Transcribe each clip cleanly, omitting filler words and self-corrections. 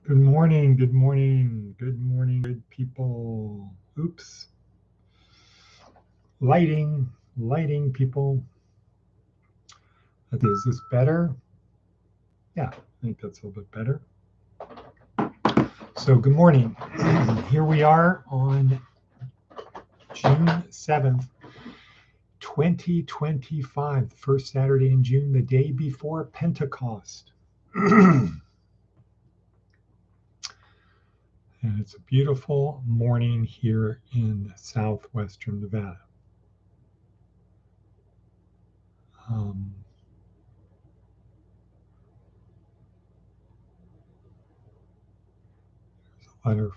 Good morning, good morning, good morning, good people. Oops. Lighting people. Is this better? Yeah, I think that's a little bit better. So, good morning. Here we are on June 7th, 2025, the first Saturday in June, the day before Pentecost. And it's a beautiful morning here in southwestern Nevada. Letter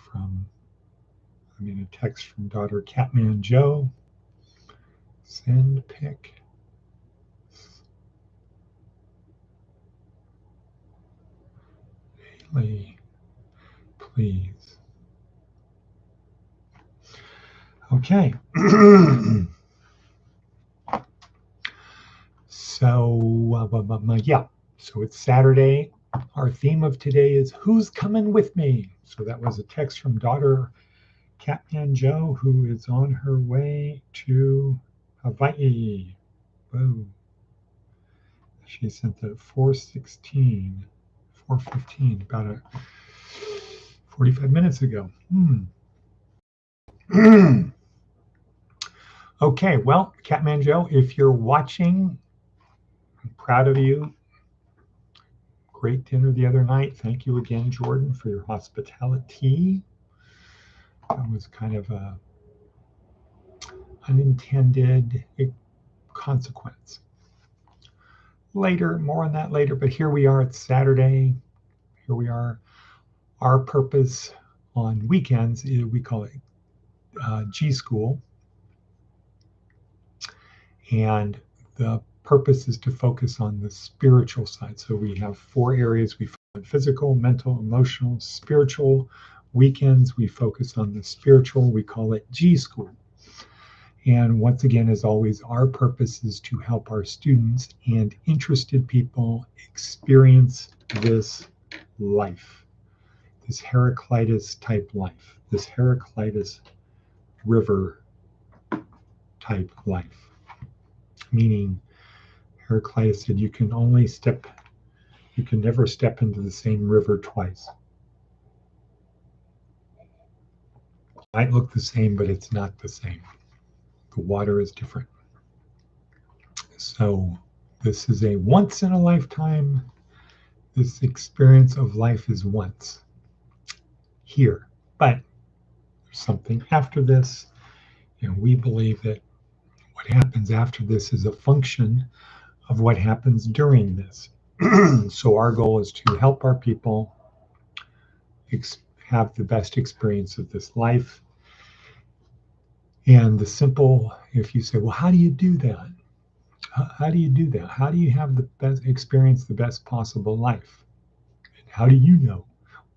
a text from daughter Catman Joe. Send pic. Haley, please. Okay. So it's Saturday. Our theme of today is Who's Coming With Me? So that was a text from daughter Catman Joe, who is on her way to Hawaii. Whoa. She sent it at 4:15, about 45 minutes ago. Okay, well, Catman Joe, if you're watching, I'm proud of you. Great dinner the other night. Thank you again, Jordan, for your hospitality. That was kind of a unintended consequence. Later, more on that later, but here we are, it's Saturday. Here we are. Our purpose on weekends, we call it G.school. And the purpose is to focus on the spiritual side. So we have 4 areas. We focus on physical, mental, emotional, spiritual. Weekends, we focus on the spiritual. We call it G.school. And once again, as always, our purpose is to help our students and interested people experience this life, this Heraclitus type life, this Heraclitus river type life. Meaning, Heraclitus said you can never step into the same river twice. It might look the same, but it's not the same. The water is different. So this is a once in a lifetime. This experience of life is once here, but there's something after this, and we believe that what happens after this is a function of what happens during this. So our goal is to help our people have the best experience of this life. And if you say, well, how do you do that? How do you do that? How do you have the best experience, the best possible life? And how do you know?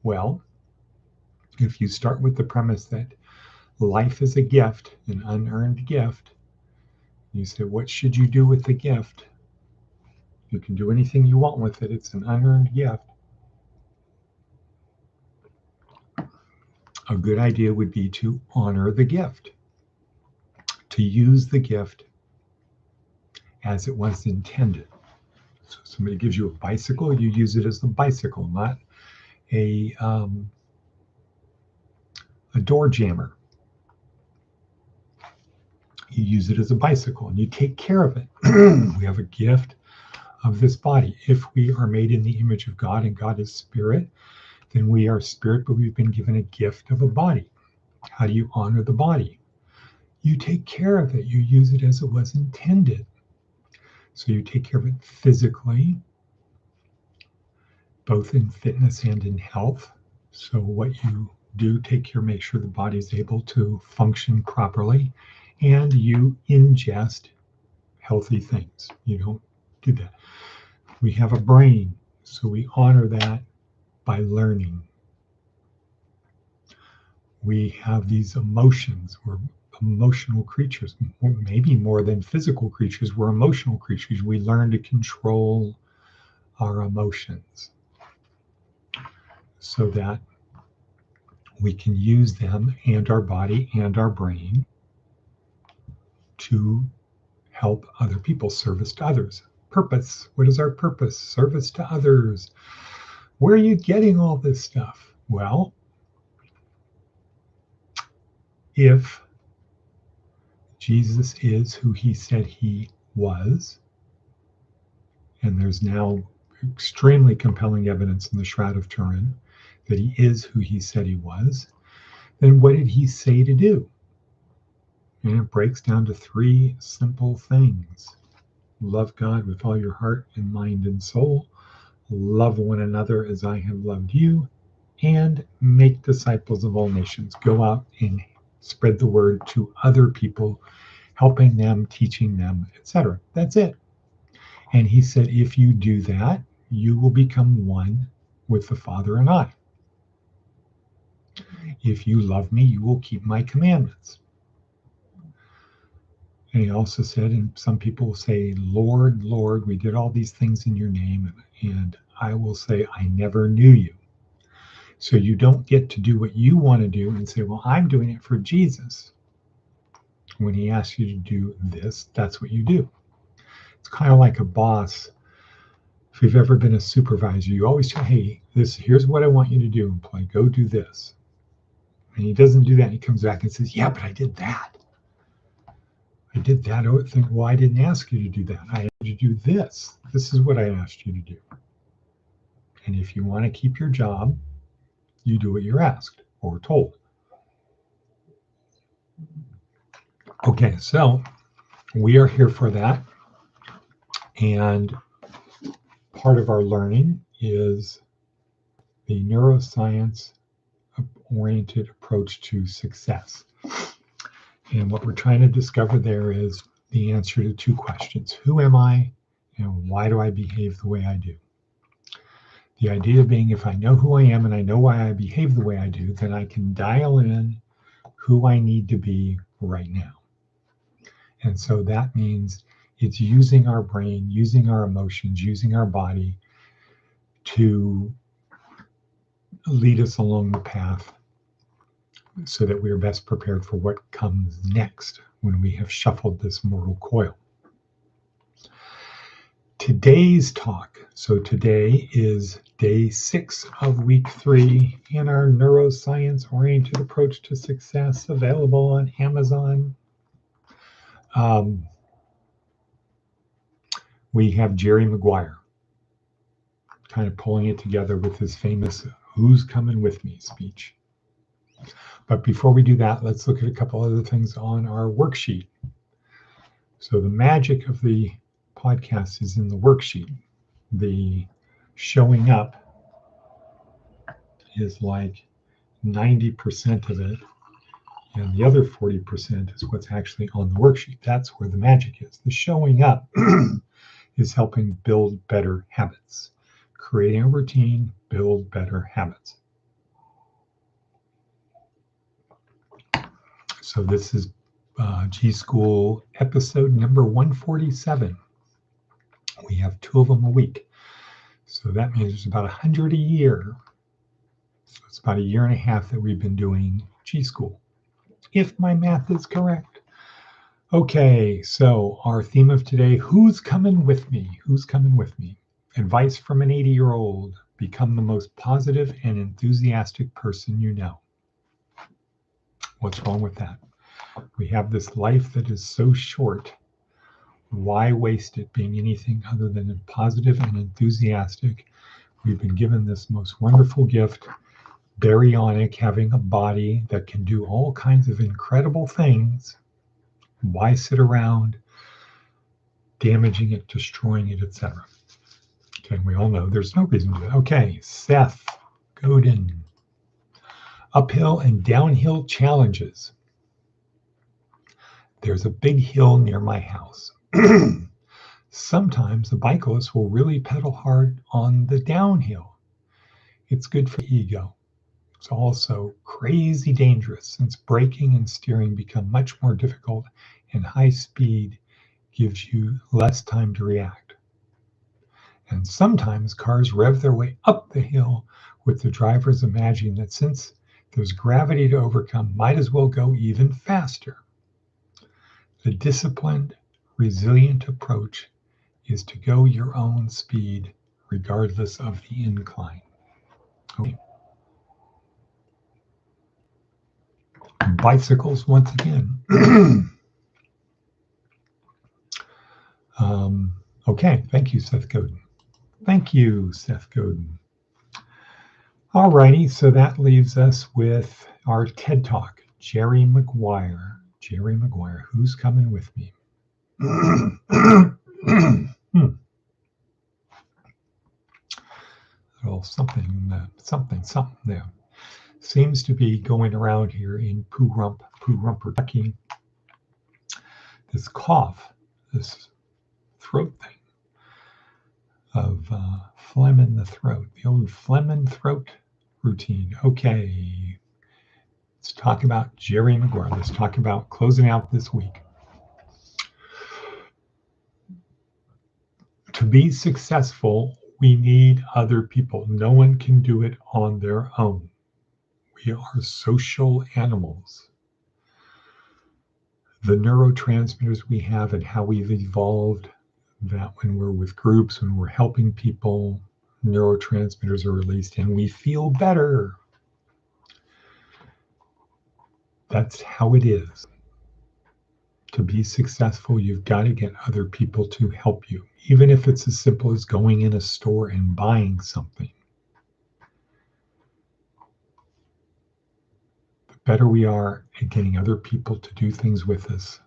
Well, if you start with the premise that life is a gift, an unearned gift, you say, what should you do with the gift? You can do anything you want with it. It's an unearned gift. A good idea would be to honor the gift, to use the gift as it was intended. So somebody gives you a bicycle, you use it as the bicycle, not a door jammer. You use it as a bicycle and you take care of it. We have a gift of this body. If we are made in the image of God and God is spirit, then we are spirit, but we've been given a gift of a body. How do you honor the body? You take care of it. You use it as it was intended. So you take care of it physically, both in fitness and in health. So what you do, take care, make sure the body is able to function properly, and you ingest healthy things. You don't do that. We have a brain, so we honor that by learning. We have these emotions. We're emotional creatures, maybe more than physical creatures. We're emotional creatures. We learn to control our emotions. so that we can use them and our body and our brain to help other people, service to others. Purpose. What is our purpose? Service to others. Where are you getting all this stuff? Well, if Jesus is who he said he was, and there's now extremely compelling evidence in the Shroud of Turin that he is who he said he was, then what did he say to do? And it breaks down to three simple things. Love God with all your heart and mind and soul. Love one another as I have loved you. And make disciples of all nations. Go out and spread the word to other people, helping them, teaching them, etc. That's it. And he said, if you do that, you will become one with the Father and I. If you love me, you will keep my commandments. And he also said, and some people will say, Lord, Lord, we did all these things in your name. And I will say, I never knew you. So you don't get to do what you want to do and say, well, I'm doing it for Jesus. When he asks you to do this, that's what you do. It's kind of like a boss. If you've ever been a supervisor, you always say, hey, here's what I want you to do, employee. Go do this. And he doesn't do that. And he comes back and says, yeah, but I did that. I did that. I would think, well, I didn't ask you to do that. I asked you to do this. This is what I asked you to do. And if you want to keep your job, you do what you're asked or told. Okay, so we are here for that. And part of our learning is the neuroscience-oriented approach to success. And what we're trying to discover there is the answer to two questions. Who am I and why do I behave the way I do? The idea being if I know who I am and I know why I behave the way I do, then I can dial in who I need to be right now. And so that means it's using our brain, using our emotions, using our body to lead us along the path so that we are best prepared for what comes next when we have shuffled this mortal coil. Today's talk. So today is day 6 of week 3 in our neuroscience-oriented approach to success, available on Amazon. We have Jerry Maguire kind of pulling it together with his famous "Who's Coming With Me" speech. But before we do that, let's look at a couple other things on our worksheet. So the magic of the podcast is in the worksheet. The showing up is like 90% of it, and the other 40% is what's actually on the worksheet. That's where the magic is. The showing up is helping build better habits. Creating a routine, build better habits. So this is G.school episode number 147. We have 2 of them a week. So that means there's about 100 a year. So it's about 1.5 years that we've been doing G.school, if my math is correct. Okay, so our theme of today, who's coming with me? Who's coming with me? Advice from an 80-year-old. Become the most positive and enthusiastic person you know. What's wrong with that? We have this life that is so short. Why waste it being anything other than positive and enthusiastic? We've been given this most wonderful gift, baryonic, having a body that can do all kinds of incredible things. Why sit around damaging it, destroying it, etc.? Okay, we all know there's no reason to do it. Okay, Seth Godin. Uphill and downhill challenges. There's a big hill near my house. Sometimes the bicyclist will really pedal hard on the downhill. It's good for the ego. It's also crazy dangerous since braking and steering become much more difficult and high speed gives you less time to react. And sometimes cars rev their way up the hill with the drivers imagining that since there's gravity to overcome, might as well go even faster. The disciplined, resilient approach is to go your own speed regardless of the incline. Okay. Bicycles once again. Okay, thank you, Seth Godin. Thank you, Seth Godin. All righty, so that leaves us with our TED Talk, Jerry Maguire. Jerry Maguire, who's coming with me? Well, something there seems to be going around here in Poo Rumper, Kentucky. This cough, this throat thing of phlegm in the throat, the old phlegm in throat routine. Okay, let's talk about Jerry Maguire. Let's talk about closing out this week. To be successful, we need other people. No one can do it on their own. We are social animals. The neurotransmitters we have and how we've evolved, that when we're with groups, when we're helping people, neurotransmitters are released and we feel better. That's how it is. To be successful, you've got to get other people to help you, even if it's as simple as going in a store and buying something. The better we are at getting other people to do things with us,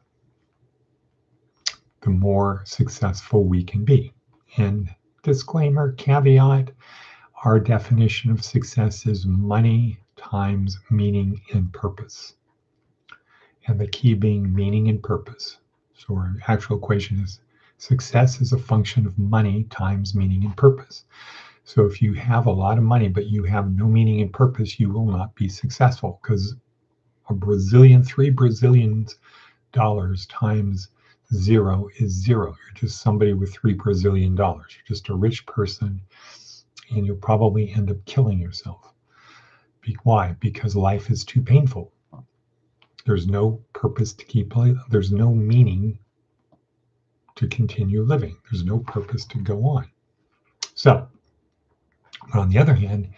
the more successful we can be. And disclaimer, caveat, our definition of success is money times meaning and purpose. And the key being meaning and purpose. So our actual equation is success is a function of money times meaning and purpose. So if you have a lot of money, but you have no meaning and purpose, you will not be successful, because three Brazilian dollars times zero is zero. You're just somebody with $3 Brazilian. You're just a rich person, and you'll probably end up killing yourself. Why? Because life is too painful. There's no purpose to keep living. There's no meaning to continue living. There's no purpose to go on. So, on the other hand,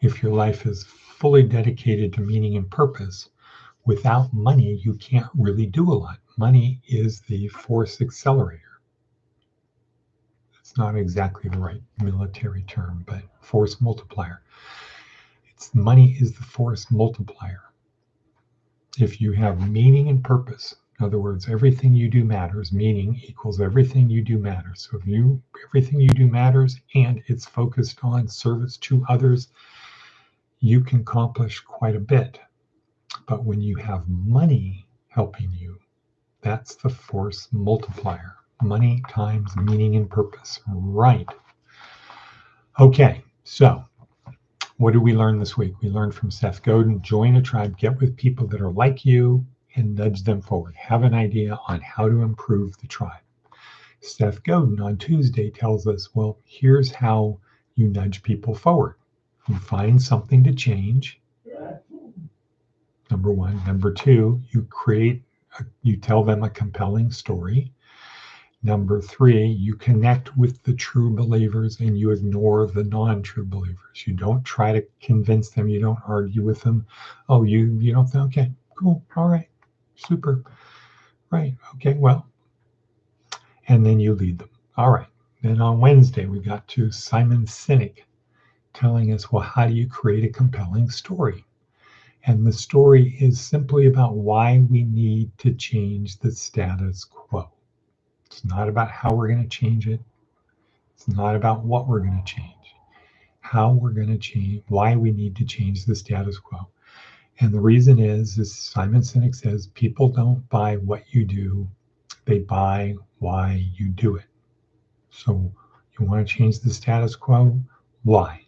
if your life is fully dedicated to meaning and purpose, without money, you can't really do a lot. Money is the force accelerator. It's not exactly the right military term, but force multiplier. Money is the force multiplier. If you have meaning and purpose, in other words, everything you do matters, meaning equals everything you do matters. So if everything you do matters and it's focused on service to others, you can accomplish quite a bit. But when you have money helping you, that's the force multiplier. Money times meaning and purpose. Right. Okay, so what did we learn this week? We learned from Seth Godin, join a tribe, get with people that are like you, and nudge them forward. Have an idea on how to improve the tribe. Seth Godin on Tuesday tells us, well, here's how you nudge people forward. You find something to change. Number one. Number two, you tell them a compelling story. Number three, you connect with the true believers and you ignore the non-true believers. You don't try to convince them. You don't argue with them. Oh, you don't think, okay, cool, all right, super, right, okay, well. And then you lead them. All right. Then on Wednesday, we got to Simon Sinek telling us, well, how do you create a compelling story? And the story is simply about why we need to change the status quo. It's not about how we're going to change it. It's not about what we're going to change. How we're going to change, why we need to change the status quo. And the reason is Simon Sinek says, people don't buy what you do, they buy why you do it. So you want to change the status quo? Why?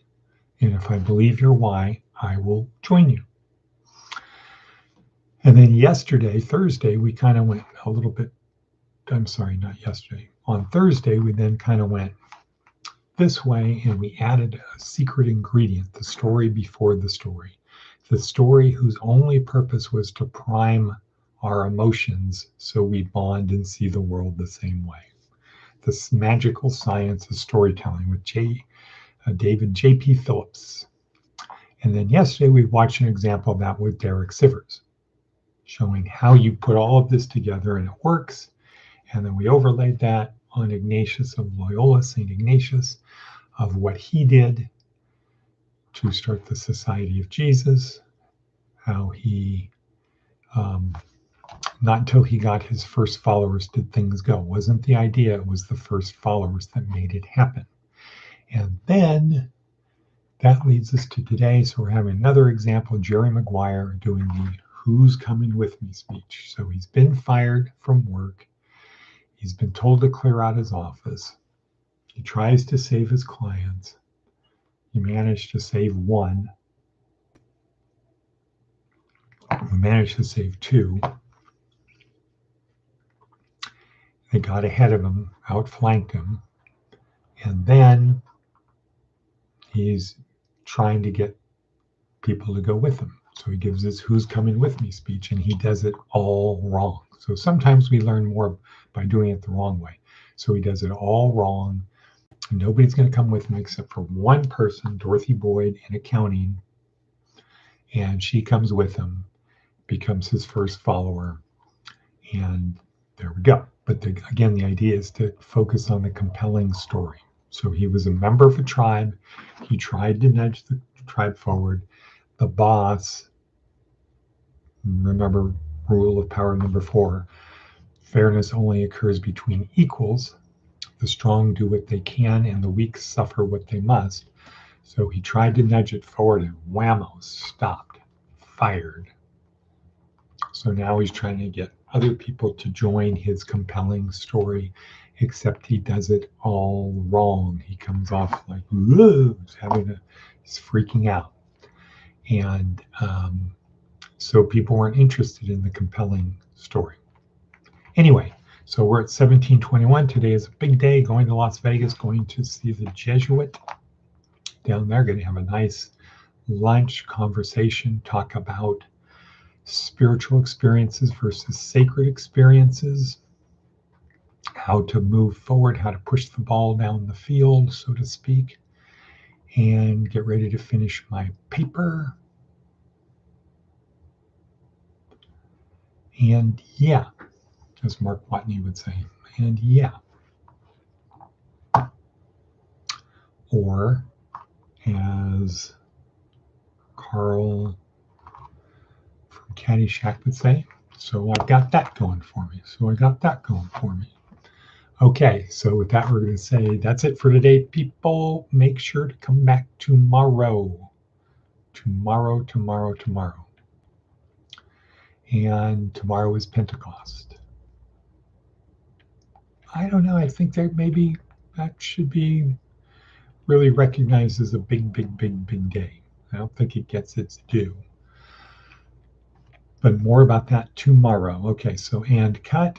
And if I believe your why, I will join you. And then Thursday, we kind of went a little bit, I'm sorry, not yesterday. On Thursday, we then kind of went, this way, and we added a secret ingredient, the story before the story. The story whose only purpose was to prime our emotions so we bond and see the world the same way. This magical science of storytelling with David J.P. Phillips. And then yesterday we watched an example of that with Derek Sivers, showing how you put all of this together and it works. And then we overlaid that on Ignatius of Loyola, St. Ignatius, of what he did to start the Society of Jesus, how he, not until he got his first followers did things go. It wasn't the idea, it was the first followers that made it happen. And then that leads us to today. So we're having another example, Jerry Maguire doing the "Who's Coming With Me" speech. So he's been fired from work. He's been told to clear out his office. He tries to save his clients. He managed to save one. We managed to save two. They got ahead of him, outflanked him. And then he's trying to get people to go with him. So he gives his "Who's Coming With Me" speech, and he does it all wrong. So sometimes we learn more by doing it the wrong way. So he does it all wrong. Nobody's going to come with him except for one person, Dorothy Boyd in accounting. And she comes with him, becomes his first follower. And there we go. But again, the idea is to focus on the compelling story. So he was a member of a tribe. He tried to nudge the tribe forward. The boss, remember rule of power number 4, fairness only occurs between equals. The strong do what they can and the weak suffer what they must. So he tried to nudge it forward and whammo, stopped, fired. So now he's trying to get other people to join his compelling story, except he does it all wrong. He comes off like, whoa, he's freaking out. And so people weren't interested in the compelling story. Anyway, so we're at 1721. Today is a big day, going to Las Vegas, going to see the Jesuit down there, going to have a nice lunch, conversation, talk about spiritual experiences versus sacred experiences, how to move forward, how to push the ball down the field, so to speak, and get ready to finish my paper. And yeah, as Mark Watney would say, and yeah. Or as Carl from Caddyshack would say, so I've got that going for me. So I got that going for me. Okay, so with that, we're going to say that's it for today, people. Make sure to come back tomorrow. Tomorrow. And tomorrow is Pentecost. I don't know. I think that maybe that should be really recognized as a big day. I don't think it gets its due. But more about that tomorrow. Okay, so and cut.